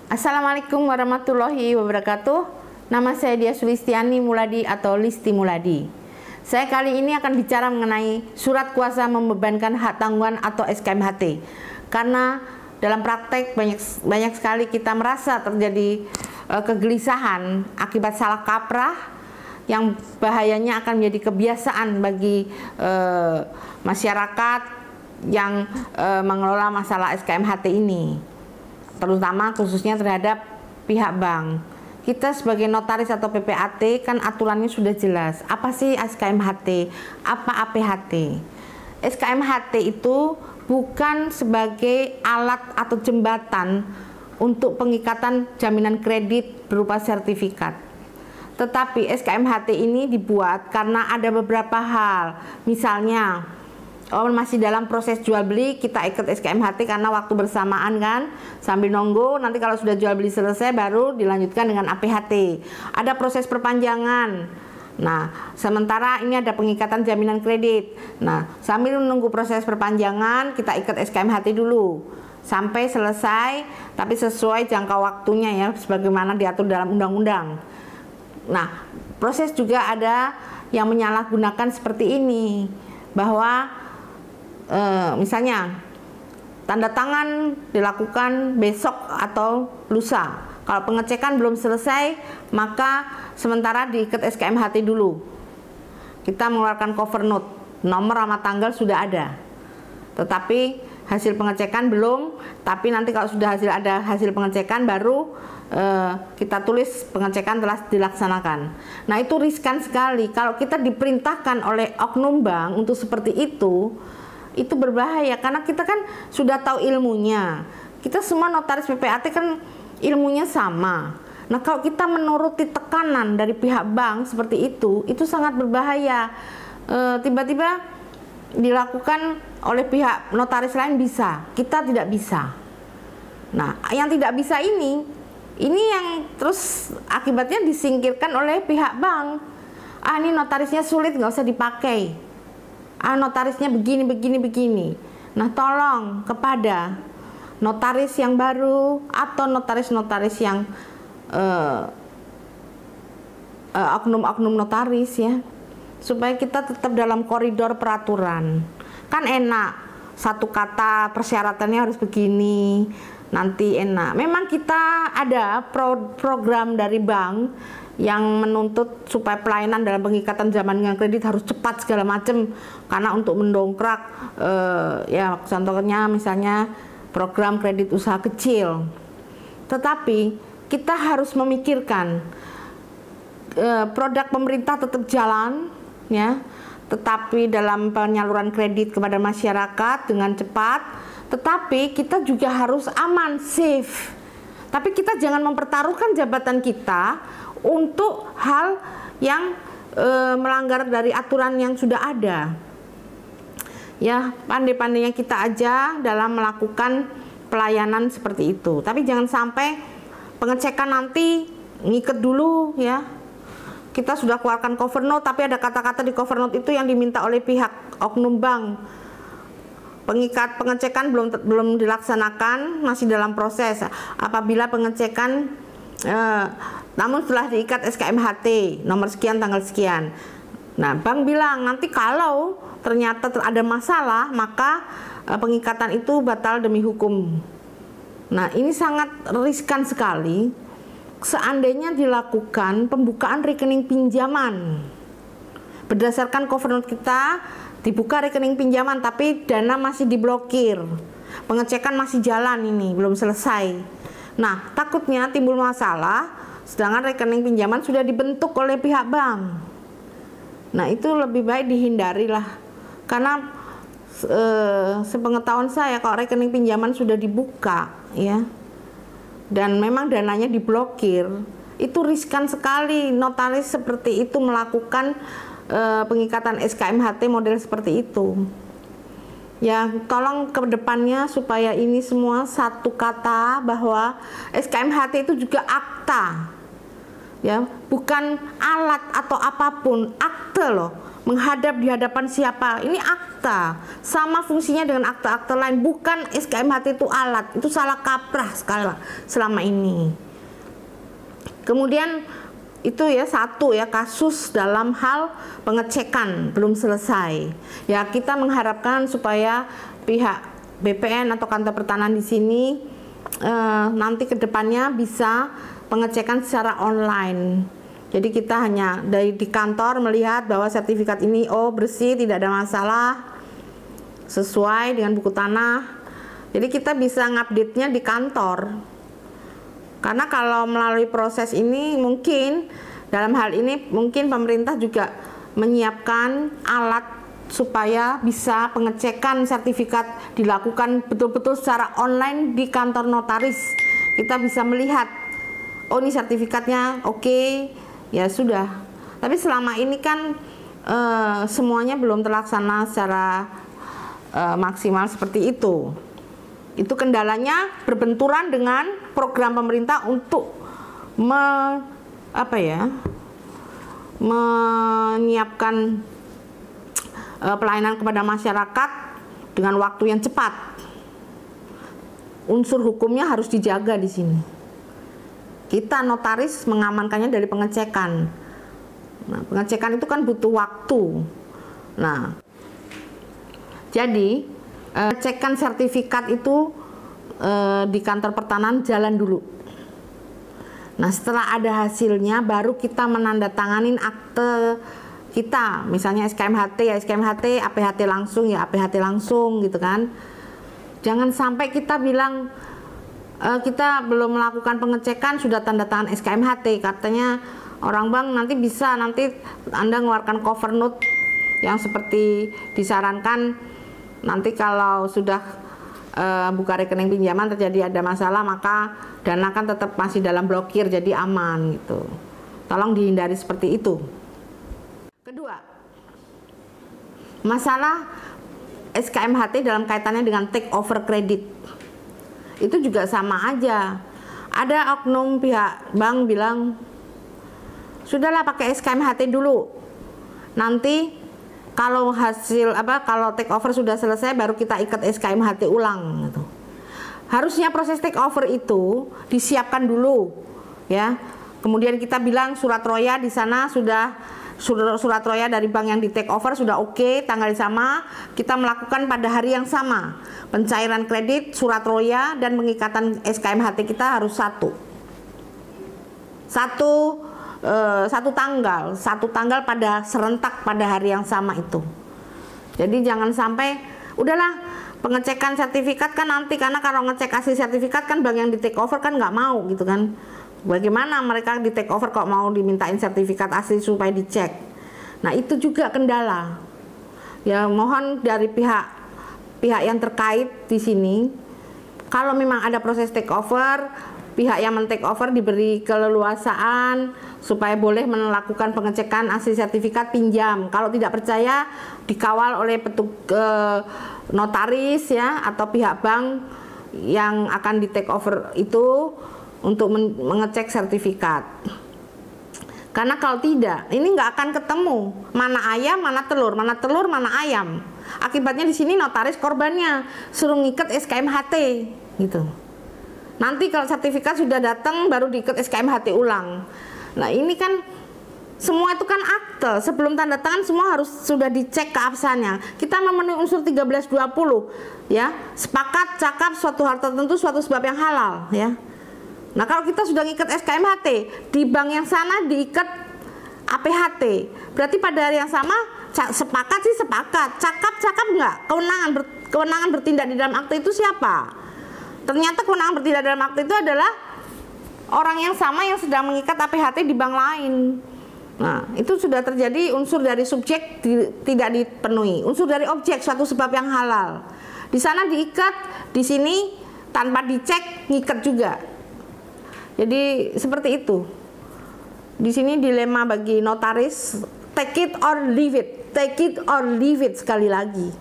Assalamualaikum warahmatullahi wabarakatuh. Nama saya Dia Sulistiani Muladi atau Listi Muladi. Saya kali ini akan bicara mengenai surat kuasa membebankan hak tanggungan atau SKMHT. Karena dalam praktek banyak sekali kita merasa terjadi kegelisahan akibat salah kaprah yang bahayanya akan menjadi kebiasaan bagi masyarakat yang mengelola masalah SKMHT ini, terutama khususnya terhadap pihak bank. Kita sebagai notaris atau PPAT kan aturannya sudah jelas. Apa sih SKMHT? Apa APHT? SKMHT itu bukan sebagai alat atau jembatan untuk pengikatan jaminan kredit berupa sertifikat. Tetapi SKMHT ini dibuat karena ada beberapa hal. Misalnya, masih dalam proses jual beli, kita ikut SKMHT karena waktu bersamaan kan, sambil nunggu nanti kalau sudah jual beli selesai baru dilanjutkan dengan APHT. Ada proses perpanjangan. Nah, sementara ini ada pengikatan jaminan kredit. Nah, sambil menunggu proses perpanjangan, kita ikut SKMHT dulu sampai selesai, tapi sesuai jangka waktunya ya, sebagaimana diatur dalam undang-undang. Nah, proses juga ada yang menyalahgunakan seperti ini, bahwa misalnya tanda tangan dilakukan besok atau lusa. Kalau pengecekan belum selesai, maka sementara diikat SKMHT dulu. Kita mengeluarkan cover note, nomor sama tanggal sudah ada, tetapi hasil pengecekan belum. Tapi nanti kalau sudah ada hasil pengecekan baru kita tulis pengecekan telah dilaksanakan. Nah, itu riskan sekali. Kalau kita diperintahkan oleh oknum bank untuk seperti itu berbahaya, karena kita kan sudah tahu ilmunya. Kita semua notaris PPAT kan ilmunya sama. Nah, kalau kita menuruti tekanan dari pihak bank seperti itu sangat berbahaya. Tiba-tiba dilakukan oleh pihak notaris lain bisa, kita tidak bisa. Nah, yang tidak bisa ini yang terus akibatnya disingkirkan oleh pihak bank. Ini notarisnya sulit, nggak usah dipakai. Notarisnya begini. Nah, tolong kepada notaris yang baru atau notaris-notaris yang oknum-oknum notaris ya, supaya kita tetap dalam koridor peraturan. Kan enak, satu kata persyaratannya harus begini, nanti enak. Memang kita ada program dari bank yang menuntut supaya pelayanan dalam pengikatan jaminan kredit harus cepat segala macam, karena untuk mendongkrak ya contohnya misalnya program kredit usaha kecil. Tetapi kita harus memikirkan produk pemerintah tetap jalan ya, tetapi dalam penyaluran kredit kepada masyarakat dengan cepat, tetapi kita juga harus aman, safe. Tapi kita jangan mempertaruhkan jabatan kita untuk hal yang melanggar dari aturan yang sudah ada. Ya, pandai-pandainya kita aja dalam melakukan pelayanan seperti itu. Tapi jangan sampai pengecekan nanti ngiket dulu ya. Kita sudah keluarkan cover note, tapi ada kata-kata di cover note itu yang diminta oleh pihak oknum bank. Pengecekan belum dilaksanakan, masih dalam proses. Apabila pengecekan namun setelah diikat SKMHT nomor sekian tanggal sekian. Nah, bank bilang nanti kalau ternyata ada masalah, maka pengikatan itu batal demi hukum. Nah, ini sangat riskan sekali seandainya dilakukan pembukaan rekening pinjaman. Berdasarkan cover note kita, dibuka rekening pinjaman tapi dana masih diblokir. Pengecekan masih jalan, ini belum selesai. Nah, takutnya timbul masalah sedangkan rekening pinjaman sudah dibentuk oleh pihak bank. Nah, itu lebih baik dihindari lah. Karena sepengetahuan saya kalau rekening pinjaman sudah dibuka ya, dan memang dananya diblokir, itu riskan sekali notaris seperti itu melakukan pengikatan SKMHT model seperti itu. Ya, tolong ke depannya supaya ini semua satu kata, bahwa SKMHT itu juga akta. Ya, bukan alat atau apapun, akte loh. menghadap di hadapan siapa? Ini akta, sama fungsinya dengan akta-akta lain. Bukan SKMHT itu alat, itu salah kaprah sekali selama ini. Kemudian itu ya satu ya kasus dalam hal pengecekan belum selesai. Ya kita mengharapkan supaya pihak BPN atau kantor pertanahan di sini nanti kedepannya bisa pengecekan secara online. Jadi kita hanya dari di kantor melihat bahwa sertifikat ini bersih, tidak ada masalah, sesuai dengan buku tanah. Jadi kita bisa ngupdate-nya di kantor. Karena kalau melalui proses ini mungkin dalam hal ini mungkin pemerintah juga menyiapkan alat supaya bisa pengecekan sertifikat dilakukan betul-betul secara online di kantor notaris. Kita bisa melihat, oh ini sertifikatnya oke, ya sudah. Tapi selama ini kan semuanya belum terlaksana secara maksimal seperti itu. Itu kendalanya berbenturan dengan program pemerintah untuk menyiapkan pelayanan kepada masyarakat dengan waktu yang cepat. Unsur hukumnya harus dijaga di sini. Kita notaris mengamankannya dari pengecekan. Nah, pengecekan itu kan butuh waktu. Nah, jadi pengecekan sertifikat itu di kantor pertanahan jalan dulu. Nah, setelah ada hasilnya baru kita menandatanganin akte kita, misalnya SKMHT ya SKMHT, APHT langsung ya APHT langsung gitu kan. Jangan sampai kita bilang kita belum melakukan pengecekan sudah tanda tangan SKMHT, katanya orang bank nanti bisa Anda mengeluarkan cover note yang seperti disarankan, nanti kalau sudah buka rekening pinjaman terjadi ada masalah maka dana kan tetap masih dalam blokir jadi aman gitu. Tolong dihindari seperti itu. Kedua, masalah SKMHT dalam kaitannya dengan take over kredit. Itu juga sama aja. Ada oknum pihak bank bilang, sudahlah pakai SKMHT dulu. Nanti kalau kalau take over sudah selesai baru kita ikat SKMHT ulang gitu. Harusnya proses take over itu disiapkan dulu ya. Kemudian kita bilang surat roya di sana surat roya dari bank yang di take over sudah oke, tanggal sama, kita melakukan pada hari yang sama. Pencairan kredit, surat roya dan pengikatan SKMHT kita harus satu tanggal pada serentak pada hari yang sama itu. Jadi jangan sampai udahlah pengecekan sertifikat kan nanti, karena kalau ngecek hasil sertifikat kan bank yang di take over kan nggak mau gitu kan. Bagaimana mereka di take over kok mau dimintain sertifikat asli supaya dicek. Nah itu juga kendala. Ya mohon dari pihak yang terkait di sini, kalau memang ada proses take over, pihak yang men-take over diberi keleluasaan supaya boleh melakukan pengecekan asli sertifikat pinjam. Kalau tidak percaya dikawal oleh notaris ya atau pihak bank yang akan di take over itu untuk mengecek sertifikat. Karena kalau tidak, ini nggak akan ketemu mana ayam, mana telur, mana ayam. Akibatnya di sini notaris korbannya suruh ngiket SKMHT gitu. Nanti kalau sertifikat sudah datang baru diikat SKMHT ulang. Nah ini kan semua itu kan akte, sebelum tanda tangan semua harus sudah dicek keabsahannya. Kita memenuhi unsur 1320 ya, sepakat, cakap, suatu hal tertentu, suatu sebab yang halal ya. Nah kalau kita sudah ngikat SKMHT, di bank yang sana diikat APHT, berarti pada hari yang sama sepakat sih sepakat, cakap nggak, kewenangan bertindak di dalam akte itu siapa? Ternyata kewenangan bertindak dalam akte itu adalah orang yang sama yang sedang mengikat APHT di bank lain. Nah itu sudah terjadi unsur dari subjek tidak dipenuhi, unsur dari objek suatu sebab yang halal. Di sana diikat, di sini tanpa dicek ngikat juga. Jadi seperti itu. Di sini dilema bagi notaris, take it or leave it, take it or leave it sekali lagi.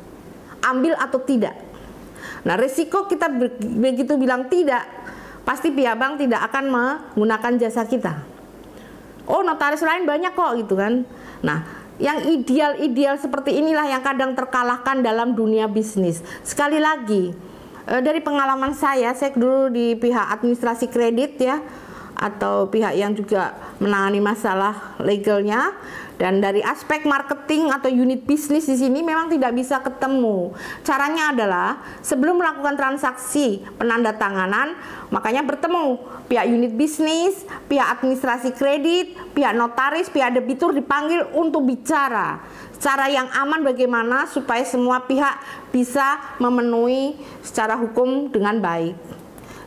Ambil atau tidak. Nah, risiko kita begitu bilang tidak, pasti pihak bank tidak akan menggunakan jasa kita. Oh, notaris lain banyak kok gitu kan. Nah, Yang ideal-ideal seperti inilah yang kadang terkalahkan dalam dunia bisnis. Sekali lagi, dari pengalaman saya dulu di pihak administrasi kredit ya, atau pihak yang juga menangani masalah legalnya, dan dari aspek marketing atau unit bisnis di sini memang tidak bisa ketemu. Caranya adalah sebelum melakukan transaksi penandatanganan, makanya bertemu pihak unit bisnis, pihak administrasi kredit, pihak notaris, pihak debitur dipanggil untuk bicara cara yang aman bagaimana supaya semua pihak bisa memenuhi secara hukum dengan baik.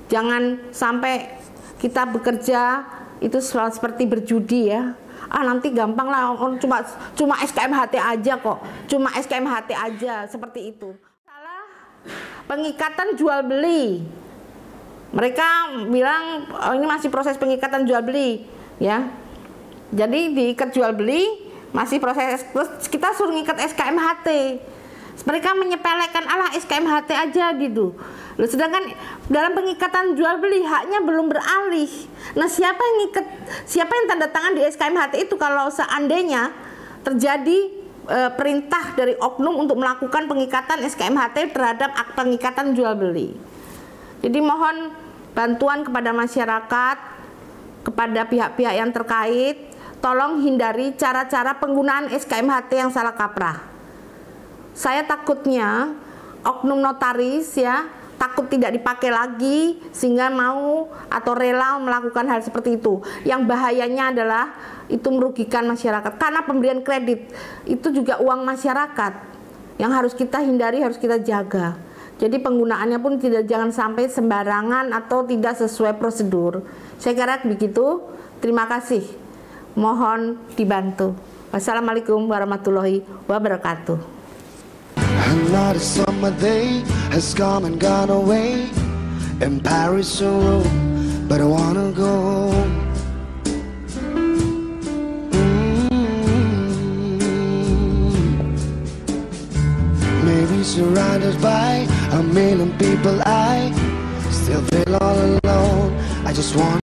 Jangan sampai kita bekerja itu seperti berjudi ya. Nanti gampang lah, cuma SKMHT aja kok, cuma SKMHT aja, seperti itu. Salah pengikatan jual beli, mereka bilang ini masih proses pengikatan jual beli ya, jadi diikat jual beli masih proses, terus kita suruh ngikat SKMHT. Mereka menyepelekan SKMHT aja gitu. Sedangkan dalam pengikatan jual beli haknya belum beralih. Nah, siapa yang tanda tangan di SKMHT itu kalau seandainya terjadi perintah dari oknum untuk melakukan pengikatan SKMHT terhadap pengikatan jual beli. Jadi mohon bantuan kepada masyarakat, kepada pihak-pihak yang terkait, tolong hindari cara-cara penggunaan SKMHT yang salah kaprah. Saya takutnya oknum notaris ya takut tidak dipakai lagi sehingga mau atau rela melakukan hal seperti itu. Yang bahayanya adalah itu merugikan masyarakat karena pemberian kredit itu juga uang masyarakat yang harus kita hindari, harus kita jaga. Jadi penggunaannya pun jangan sampai sembarangan atau tidak sesuai prosedur. Saya kira begitu. Terima kasih. Mohon dibantu. Wassalamualaikum warahmatullahi wabarakatuh. Another summer day has come and gone away in Paris or Rome, but I wanna go home. Maybe surrounded by a million people, I still feel all alone. I just want